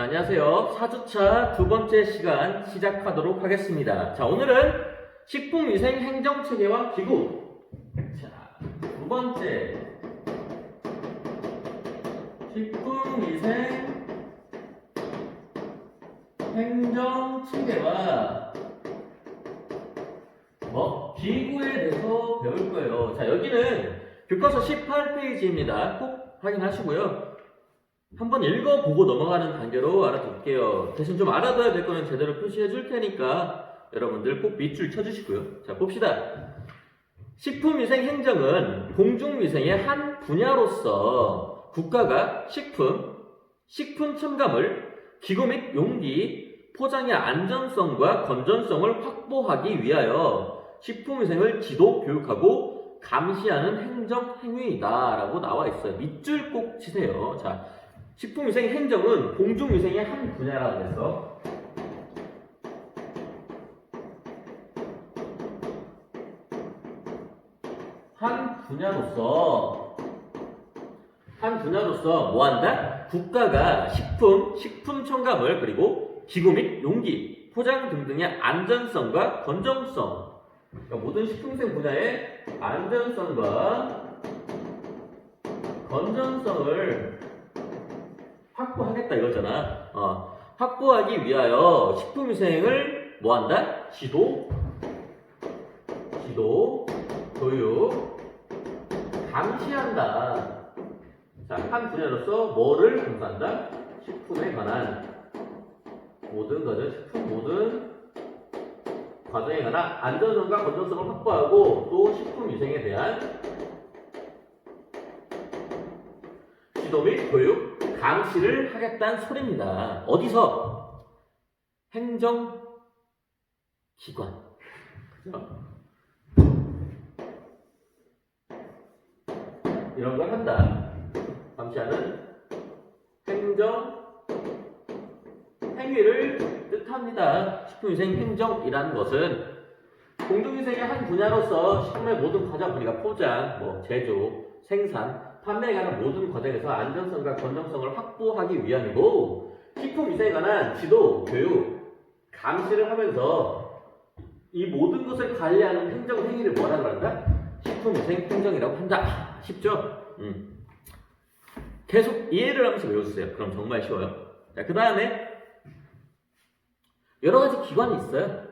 자, 안녕하세요. 4주차 두 번째 시간 시작하도록 하겠습니다. 자, 오늘은 식품위생 행정체계와 기구. 자, 두 번째. 식품위생 행정체계와 기구에 대해서 배울 거예요. 자, 여기는 교과서 18페이지입니다. 꼭 확인하시고요. 한번 읽어보고 넘어가는 단계로 알아둘게요. 대신 좀 알아둬야 될 거는 제대로 표시해 줄 테니까 여러분들 꼭 밑줄 쳐주시고요. 자, 봅시다. 식품위생 행정은 공중위생의 한 분야로서 국가가 식품 첨가물, 기구 및 용기, 포장의 안전성과 건전성을 확보하기 위하여 식품위생을 지도, 교육하고 감시하는 행정 행위이다 라고 나와 있어요. 밑줄 꼭 치세요. 자, 식품위생 행정은 공중위생의 한 분야라고 해서 한 분야로서 뭐한다? 국가가 식품 첨가물 그리고 기구 및 용기, 포장 등등의 안전성과 건전성, 그러니까 모든 식품위생 분야의 안전성과 건전성을 확보하겠다 이거잖아. 확보하기 위하여 식품위생을 뭐한다? 지도, 교육, 감시한다. 자, 한 분야로서 뭐를 감시한다? 식품에 관한 모든 과정에 관한 안전성과 건전성을 확보하고 또 식품위생에 대한 지도 및 교육, 감시를 하겠다는 소리입니다. 어디서? 행정기관. 그죠? 이런 걸 한다. 감시하는 행정 행위를 뜻합니다. 식품위생 행정이라는 것은 공중위생의 한 분야로서 식품의 모든 과정, 그러니까 포장, 제조, 생산, 판매에 관한 모든 과정에서 안전성과 건전성을 확보하기 위함이고, 식품위생에 관한 지도, 교육, 감시를 하면서 이 모든 것을 관리하는 행정행위를 뭐라고 한다? 식품위생 행정이라고 한다. 쉽죠? 계속 이해를 하면서 외워주세요. 그럼 정말 쉬워요. 자, 그 다음에 여러 가지 기관이 있어요.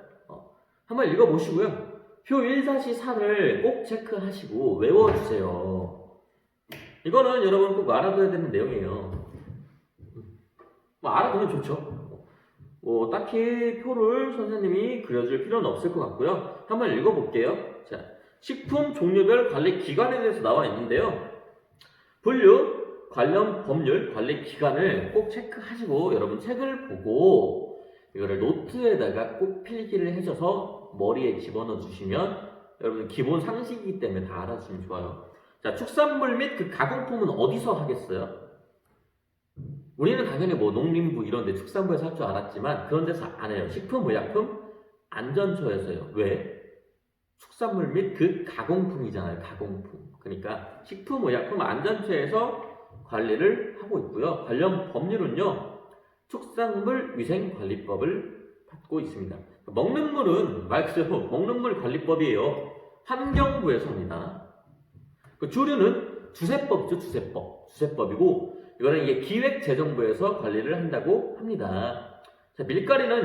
한번 읽어보시고요. 표 1-4를 꼭 체크하시고 외워주세요. 이거는 여러분 꼭 알아둬야 되는 내용이에요. 알아두면 좋죠. 딱히 표를 선생님이 그려줄 필요는 없을 것 같고요. 한번 읽어볼게요. 자, 식품 종류별 관리 기관에 대해서 나와 있는데요. 분류, 관련 법률, 관리 기관을 꼭 체크하시고 여러분 책을 보고 이거를 노트에다가 꼭 필기를 해줘서 머리에 집어넣어 주시면 여러분 기본 상식이기 때문에 다 알아주시면 좋아요. 자, 축산물 및 그 가공품은 어디서 하겠어요? 우리는 당연히 농림부 이런 데 축산부에서 할 줄 알았지만 그런 데서 안 해요. 식품의약품 안전처에서요. 왜? 축산물 및 그 가공품이잖아요. 가공품. 그러니까 식품의약품 안전처에서 관리를 하고 있고요. 관련 법률은요. 축산물위생관리법을 받고 있습니다. 먹는 물은 말 그대로 먹는 물 관리법이에요. 환경부에서 합니다. 그 주류는 주세법이죠. 주세법이고 이거는 이게 기획재정부에서 관리를 한다고 합니다. 자, 밀가리가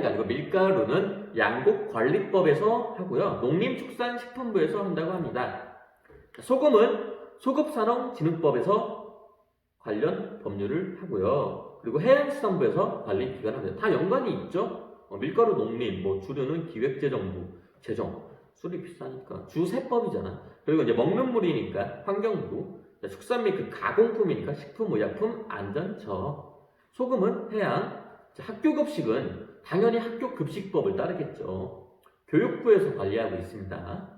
아니고 밀가루는 양곡관리법에서 하고요. 농림축산식품부에서 한다고 합니다. 소금은 소급산업진흥법에서 관련 법률을 하고요. 그리고 해양수산부에서 관리기관을 합니다. 다 연관이 있죠. 밀가루 농림, 주류는 기획재정부, 재정, 술이 비싸니까 주세법이잖아. 그리고 이제 먹는 물이니까 환경부, 축산 및 그 가공품이니까 식품의약품 안전처, 소금은 해양, 학교급식은 당연히 학교급식법을 따르겠죠. 교육부에서 관리하고 있습니다.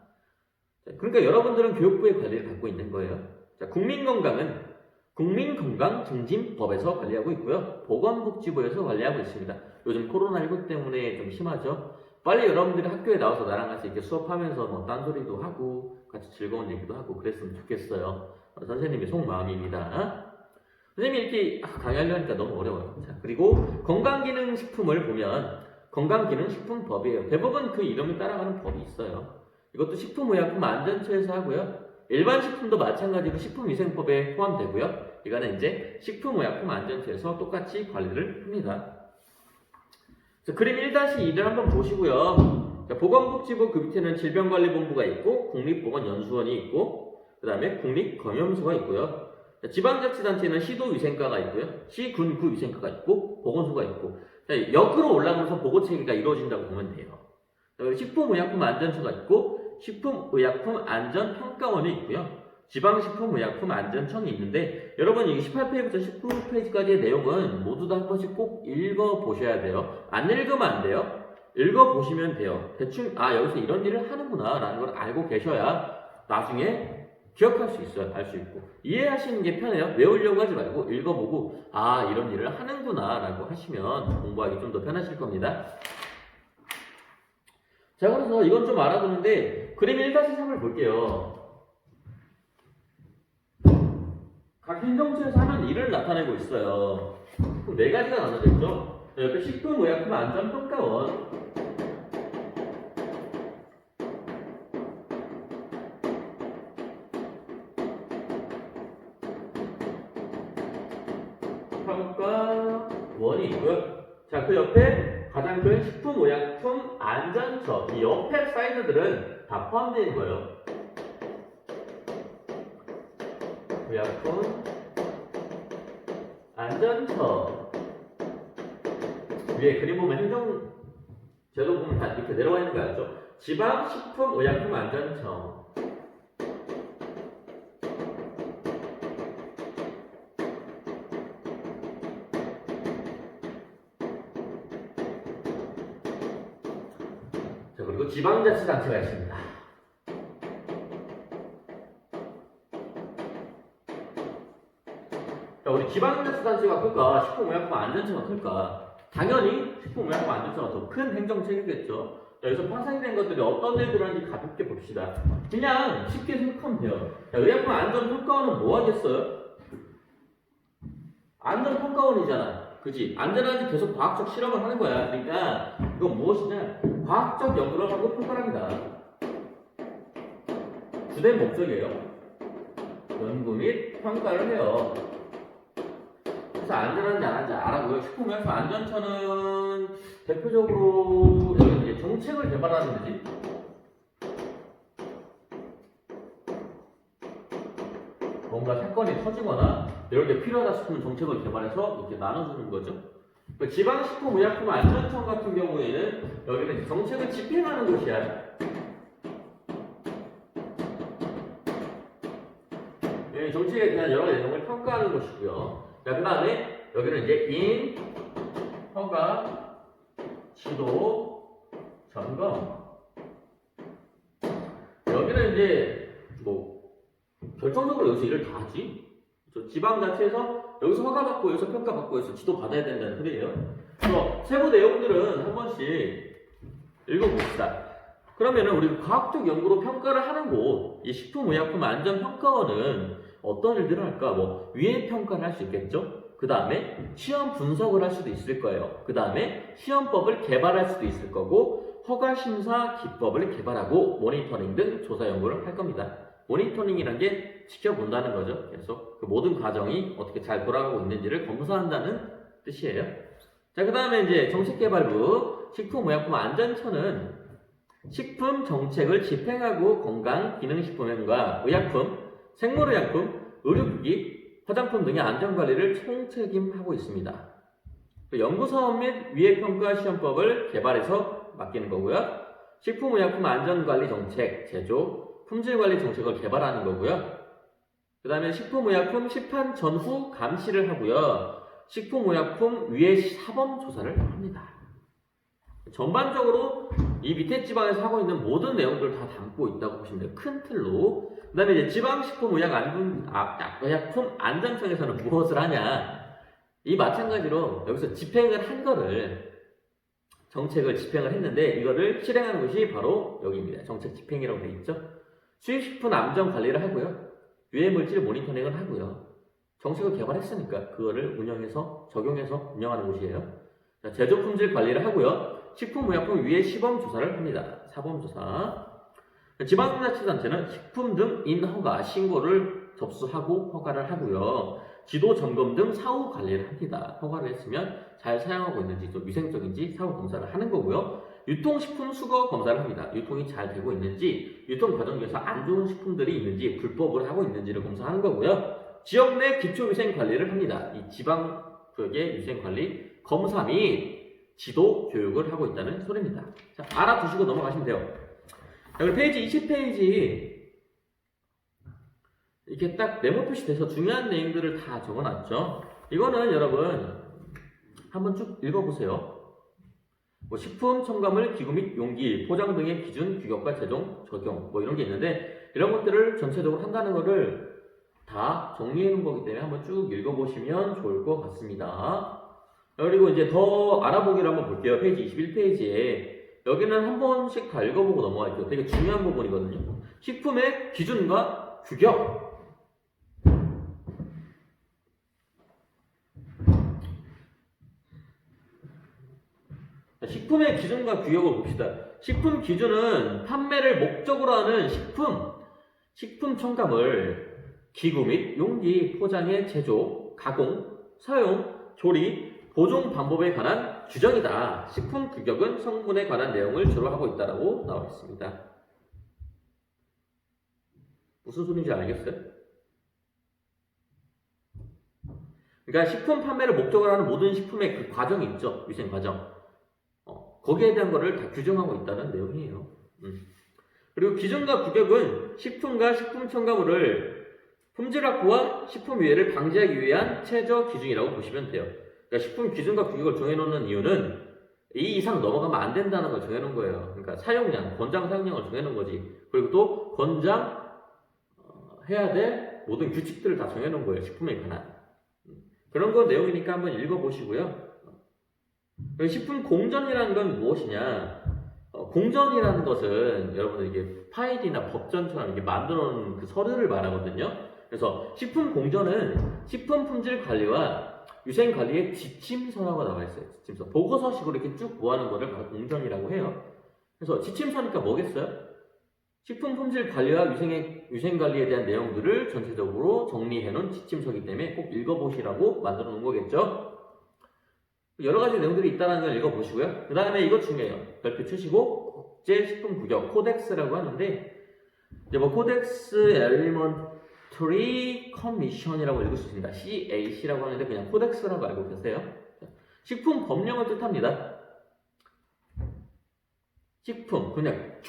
그러니까 여러분들은 교육부의 관리를 받고 있는 거예요. 자, 국민건강은 국민건강증진법에서 관리하고 있고요. 보건복지부에서 관리하고 있습니다. 요즘 코로나19 때문에 좀 심하죠. 빨리 여러분들이 학교에 나와서 나랑 같이 이렇게 수업하면서 딴소리도 하고 같이 즐거운 얘기도 하고 그랬으면 좋겠어요. 선생님의 속마음입니다. 선생님이 이렇게 강의하려니까 너무 어려워요. 자, 그리고 건강기능식품을 보면 건강기능식품법이에요. 대부분 그 이름을 따라가는 법이 있어요. 이것도 식품의약품안전처에서 하고요. 일반 식품도 마찬가지로 식품위생법에 포함되고요. 이거는 이제 식품의약품안전처에서 똑같이 관리를 합니다. 자, 그림 1-2를 한번 보시고요. 자, 보건복지부 그 밑에는 질병관리본부가 있고 국립보건연수원이 있고 그 다음에 국립검염소가 있고요. 자, 지방자치단체는 시도위생과가 있고요. 시군구위생과가 있고 보건소가 있고 자, 역으로 올라가면서 보고체계가 이루어진다고 보면 돼요. 식품의약품안전처가 있고 식품의약품안전평가원이 있고요. 지방식품의약품안전청이 있는데 여러분 이 18페이지부터 19페이지까지의 내용은 모두 다 한 번씩 꼭 읽어보셔야 돼요. 안 읽으면 안 돼요. 읽어보시면 돼요. 대충 여기서 이런 일을 하는구나 라는 걸 알고 계셔야 나중에 기억할 수 있어요. 알 수 있고 이해하시는 게 편해요. 외우려고 하지 말고 읽어보고 이런 일을 하는구나 라고 하시면 공부하기 좀 더 편하실 겁니다. 자, 그래서 이건 좀 알아두는데 그림 1-3을 볼게요. 각 행정처에서 하는 일을 나타내고 있어요. 그럼 4가지가 나눠져 있죠. 옆에 식품의약품안전평가원, 평가원이 있고요. 자, 그 옆에 가장 큰 식품의약품안전처, 이 옆에 사이드들은 다 포함되어 있는 거예요. 의약품 안전처 위에 그림 보면 행정 제도 보면 다 이렇게 내려와 있는 거 알죠? 지방식품의약품안전청 자, 그리고 지방자치단체가 있습니다. 우리 지방자치단체가 클까? 식품의약품안전처가 클까? 당연히 식품의약품안전처가 더 큰 행정체계겠죠. 여기서 파생이 된 것들이 어떤 일들을 하는지 가볍게 봅시다. 그냥 쉽게 생각하면 돼요. 의약품안전평가원은 뭐 하겠어요? 안전평가원이잖아. 그지? 안전한지 계속 과학적 실험을 하는 거야. 그러니까 이건 무엇이냐? 과학적 연구를 하고 평가를 합니다. 주된 목적이에요. 연구 및 평가를 해요. 그래서 안전한지 안 한지 알아보고요. 식품의약품 안전처는 대표적으로 여기 이제 정책을 개발하는 거지. 뭔가 사건이 터지거나 이런 게 필요하다 싶으면 정책을 개발해서 이렇게 나눠주는 거죠. 지방식품의약품 안전청 같은 경우에는 여기는 정책을 집행하는 곳이야. 정책에 대한 여러 내용을 평가하는 것이고요. 그 다음에 여기는 이제 인, 허가, 지도, 점검. 여기는 이제 결정적으로 여기서 일을 다 하지. 지방자치에서 여기서 허가받고 여기서 평가받고 여기서 지도 받아야 된다는 소리예요. 그래서 세부 내용들은 한 번씩 읽어봅시다. 그러면은 우리 과학적 연구로 평가를 하는 곳, 이 식품의약품안전평가원은 어떤 일들을 할까? 위해 평가를 할 수 있겠죠? 그 다음에 시험 분석을 할 수도 있을 거예요. 그 다음에 시험법을 개발할 수도 있을 거고 허가심사 기법을 개발하고 모니터링 등 조사 연구를 할 겁니다. 모니터링이란 게 지켜본다는 거죠. 그래서 그 모든 과정이 어떻게 잘 돌아가고 있는지를 검사한다는 뜻이에요. 자, 그 다음에 이제 정책개발부 식품의약품안전처는 식품 정책을 집행하고 건강기능식품과 의약품, 생물의약품, 의료기기, 화장품 등의 안전관리를 총책임하고 있습니다. 연구사업 및 위해평가 시험법을 개발해서 맡기는 거고요. 식품의약품 안전관리 정책, 제조, 품질관리 정책을 개발하는 거고요. 그 다음에 식품의약품 시판 전후 감시를 하고요. 식품의약품 위해 사범조사를 합니다. 전반적으로 이 밑에 지방에서 하고 있는 모든 내용들을 다 담고 있다고 보시면 돼요. 큰 틀로. 그 다음에 이제 지방식품의약품 안전청에서는 무엇을 하냐. 이 마찬가지로 여기서 집행을 한 거를 정책을 집행을 했는데 이거를 실행하는 것이 바로 여기입니다. 정책 집행이라고 되어 있죠. 수입식품 안전 관리를 하고요. 유해물질 모니터링을 하고요. 정책을 개발했으니까 그거를 운영해서 적용해서 운영하는 곳이에요. 자, 제조 품질 관리를 하고요. 식품의약품 위에 시범 조사를 합니다. 사범 조사. 지방자치단체는 식품 등 인허가 신고를 접수하고 허가를 하고요. 지도 점검 등 사후 관리를 합니다. 허가를 했으면 잘 사용하고 있는지 좀 위생적인지 사후 검사를 하는 거고요. 유통식품 수거 검사를 합니다. 유통이 잘 되고 있는지, 유통 과정 중에서 안 좋은 식품들이 있는지, 불법을 하고 있는지를 검사하는 거고요. 지역 내 기초위생 관리를 합니다. 이 지방 구역의 위생관리 검사 및 지도 교육을 하고 있다는 소리입니다. 자, 알아두시고 넘어가시면 돼요. 자, 그리고 페이지 20페이지 이렇게 딱 네모 표시돼서 중요한 내용들을 다 적어놨죠. 이거는 여러분 한번 쭉 읽어보세요. 뭐 식품 첨가물 기구 및 용기 포장 등의 기준 규격과 제종 적용 뭐 이런 게 있는데 이런 것들을 전체적으로 한다는 거를 다 정리해 놓은 거기 때문에 한번 쭉 읽어보시면 좋을 것 같습니다. 그리고 이제 더 알아보기를 한번 볼게요. 페이지 21페이지에 여기는 한 번씩 다 읽어보고 넘어갈게요. 되게 중요한 부분이거든요. 식품의 기준과 규격. 식품의 기준과 규격을 봅시다. 식품 기준은 판매를 목적으로 하는 식품 첨가물, 기구 및 용기, 포장의 제조, 가공, 사용, 조리, 보존 방법에 관한 규정이다. 식품 규격은 성분에 관한 내용을 주로 하고 있다라고 나와 있습니다. 무슨 소리인지 알겠어요? 그러니까 식품 판매를 목적으로 하는 모든 식품의 그 과정이 있죠. 위생 과정. 거기에 대한 거를 다 규정하고 있다는 내용이에요. 그리고 기준과 규격은 식품과 식품 첨가물을 품질 확보와 식품 위해를 방지하기 위한 최저 기준이라고 보시면 돼요. 그러니까 식품 기준과 규격을 정해놓는 이유는 이 이상 넘어가면 안 된다는 걸 정해놓은 거예요. 그러니까 사용량, 권장 사용량을 정해놓은 거지. 그리고 또 권장 해야 될 모든 규칙들을 다 정해놓은 거예요. 식품에 관한. 그런 거 내용이니까 한번 읽어보시고요. 식품 공전이라는 건 무엇이냐? 공전이라는 것은 여러분들 이게 파일이나 법전처럼 이렇게 만들어 놓은 그 서류를 말하거든요. 그래서 식품 공전은 식품 품질 관리와 위생 관리의 지침서라고 나와 있어요. 지침서. 보고서식으로 이렇게 쭉 모아놓은 거를 바로 공전이라고 해요. 그래서 지침서니까 뭐겠어요? 식품 품질 관리와 위생 관리에 대한 내용들을 전체적으로 정리해 놓은 지침서이기 때문에 꼭 읽어보시라고 만들어 놓은 거겠죠. 여러 가지 내용들이 있다는 걸 읽어보시고요. 그 다음에 이거 중요해요. 별표 치시고 국제식품규격 코덱스라고 하는데 이제 뭐 코덱스 엘리먼터리 커미션이라고 읽을 수 있습니다. CAC라고 하는데 그냥 코덱스라고 알고 계세요. 식품 법령을 뜻합니다. 식품 그냥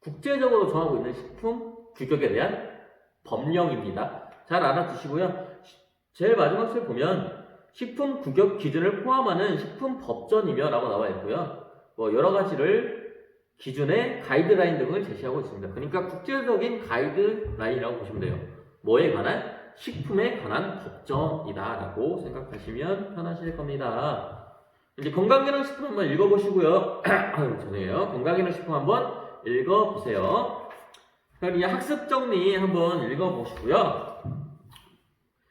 국제적으로 정하고 있는 식품 규격에 대한 법령입니다. 잘 알아두시고요. 제일 마지막 줄 보면 식품 규격 기준을 포함하는 식품 법전이며 라고 나와 있고요. 뭐 여러 가지를 기준의 가이드라인 등을 제시하고 있습니다. 그러니까 국제적인 가이드라인이라고 보시면 돼요. 뭐에 관한? 식품에 관한 법전이다 라고 생각하시면 편하실 겁니다. 이제 건강기능식품 한번 읽어보시고요. 죄송해요. 건강기능식품 한번 읽어보세요. 그럼 이 학습 정리 한번 읽어보시고요.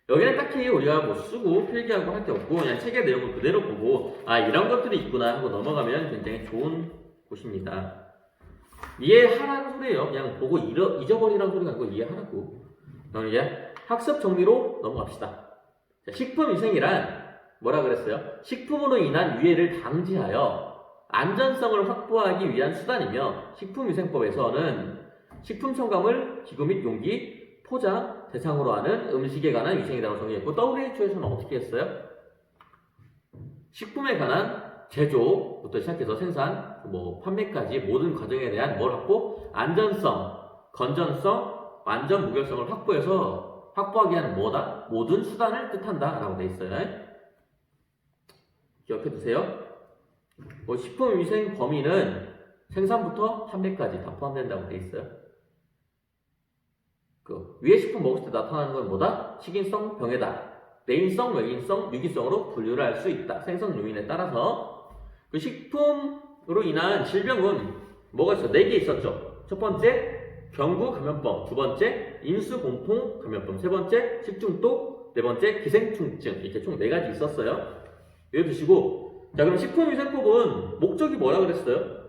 여기는 딱히 우리가 뭐 쓰고 필기하고 할 게 없고 그냥 책의 내용을 그대로 보고 아 이런 것들이 있구나 하고 넘어가면 굉장히 좋은 곳입니다. 이해하라는 소리예요. 그냥 보고 잊어버리라는 소리가 아니고 이해하라고. 그럼 이제 학습 정리로 넘어갑시다. 자, 식품위생이란 뭐라 그랬어요? 식품으로 인한 위해를 방지하여 안전성을 확보하기 위한 수단이며 식품위생법에서는 식품 첨가물, 기구 및 용기, 포장 대상으로 하는 음식에 관한 위생이라고 정의했고 WHO에서는 어떻게 했어요? 식품에 관한 제조부터 시작해서 생산, 뭐 판매까지 모든 과정에 대한 뭘 확보? 안전성, 건전성, 완전 무결성을 확보해서 확보하기 위한 뭐다? 모든 수단을 뜻한다 라고 돼 있어요. 기억해 두세요. 뭐 식품위생 범위는 생산부터 판매까지 다 포함된다고 돼 있어요. 그 위에 식품 먹을 때 나타나는 건 뭐다? 식인성, 병해다. 내인성, 외인성, 유기성으로 분류를 할 수 있다. 생성 요인에 따라서 그 식품으로 인한 질병은 뭐가 있어? 4개 있었죠. 첫 번째 병구 감염병, 두 번째 인수 공통 감염병, 세 번째 식중독 네 번째 기생충증. 이렇게 총 4가지 있었어요. 외워두시고, 자, 그럼 식품위생법은 목적이 뭐라 그랬어요?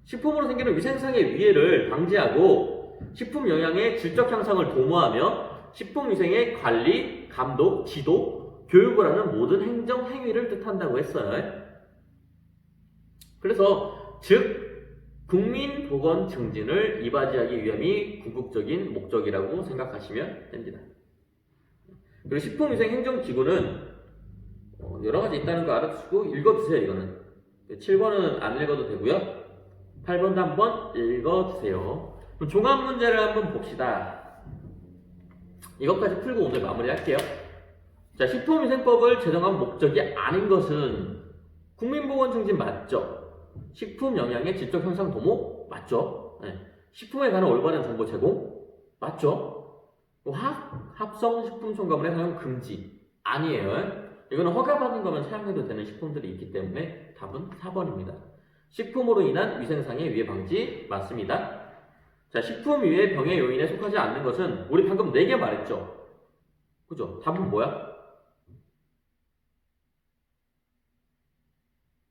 식품으로 생기는 위생상의 위해를 방지하고 식품 영양의 질적 향상을 도모하며 식품위생의 관리, 감독, 지도, 교육을 하는 모든 행정 행위를 뜻한다고 했어요. 그래서 즉 국민보건 증진을 이바지하기 위함이 궁극적인 목적이라고 생각하시면 됩니다. 그리고 식품위생행정기구는 여러 가지 있다는 거 알아두시고 읽어두세요. 이거는 7번은 안 읽어도 되고요. 8번도 한번 읽어주세요. 그럼 종합 문제를 한번 봅시다. 이것까지 풀고 오늘 마무리할게요. 자, 식품위생법을 제정한 목적이 아닌 것은 국민보건 증진 맞죠? 식품 영양의 질적 향상 도모 맞죠? 네. 식품에 관한 올바른 정보 제공 맞죠? 합성 식품 첨가물의 사용 금지 아니에요. 이거는 허가받은 거면 사용해도 되는 식품들이 있기 때문에 답은 4번입니다. 식품으로 인한 위생상의 위해 방지 맞습니다. 자, 식품 위해 병의 요인에 속하지 않는 것은 우리 방금 4개 말했죠? 그죠? 답은 뭐야?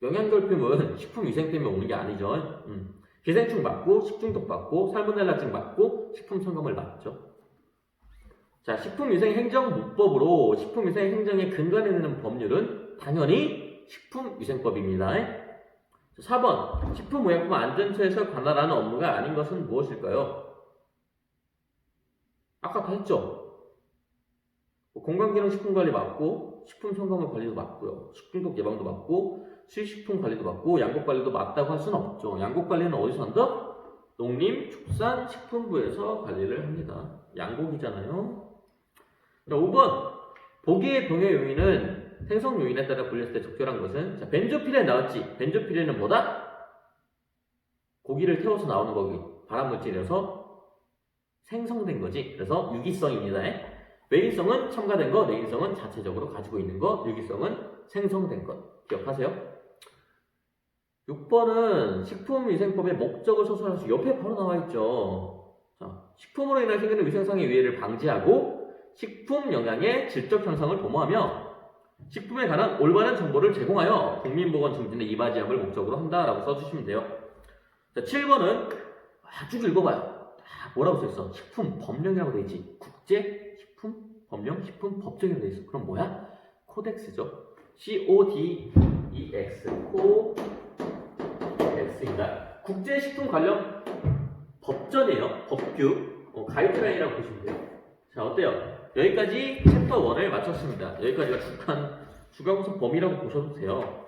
영양결핍은 식품위생 때문에 오는 게 아니죠. 기생충 맞고, 식중독 맞고, 살모넬라증 맞고, 식품 첨가물 맞죠. 자, 식품위생행정법으로 식품위생행정의 근간에 있는 법률은 당연히 식품위생법입니다. 4번, 식품의약품 안전처에서 관할하는 업무가 아닌 것은 무엇일까요? 아까 다 했죠? 건강기능식품관리 맞고, 식품 첨가물 관리도 맞고요. 식중독 예방도 맞고, 수입식품 관리도 맞고 양국 관리도 맞다고 할 수는 없죠. 양국 관리는 어디서 한다? 농림축산식품부에서 관리를 합니다. 양국이잖아요. 5번 보기의 병의 요인은 생성 요인에 따라 분류했을 때 적절한 것은 자, 벤조필에 나왔지. 벤조필에는 뭐다? 고기를 태워서 나오는 거기 발암물질이어서 생성된 거지. 그래서 유기성입니다. 외인성은 첨가된 거, 내인성은 자체적으로 가지고 있는 거, 유기성은 생성된 것. 기억하세요? 6번은 식품위생법의 목적을 서술할 수 옆에 바로 나와있죠. 자, 식품으로 인해 생기는 위생상의 위해를 방지하고 식품 영양의 질적 향상을 도모하며 식품에 관한 올바른 정보를 제공하여 국민보건 증진의 이바지함을 목적으로 한다라고 써주시면 돼요. 자, 7번은 쭉 읽어봐요. 뭐라고 써있어? 식품법령이라고 돼있지. 국제식품법령, 식품법정이라고 돼있어. 그럼 뭐야? 코덱스죠. CODEX 코덱스입니다. 국제식품 관련 법전이에요. 법규 가이드라인이라고 보시면 돼요. 자, 어때요? 여기까지 챕터 1을 마쳤습니다. 여기까지가 주관구성 범위라고 보셔도 돼요.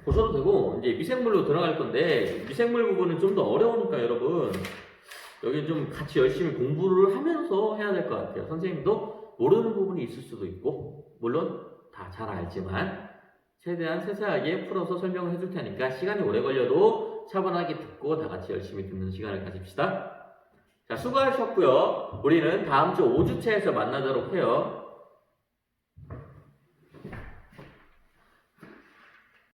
보셔도 되고 이제 미생물로 들어갈 건데 미생물 부분은 좀 더 어려우니까 여러분 여기 좀 같이 열심히 공부를 하면서 해야 될 것 같아요. 선생님도 모르는 부분이 있을 수도 있고 물론 다 잘 알지만 최대한 세세하게 풀어서 설명을 해줄 테니까 시간이 오래 걸려도 차분하게 듣고 다 같이 열심히 듣는 시간을 가집시다. 자, 수고하셨고요. 우리는 다음 주 5주차에서 만나도록 해요.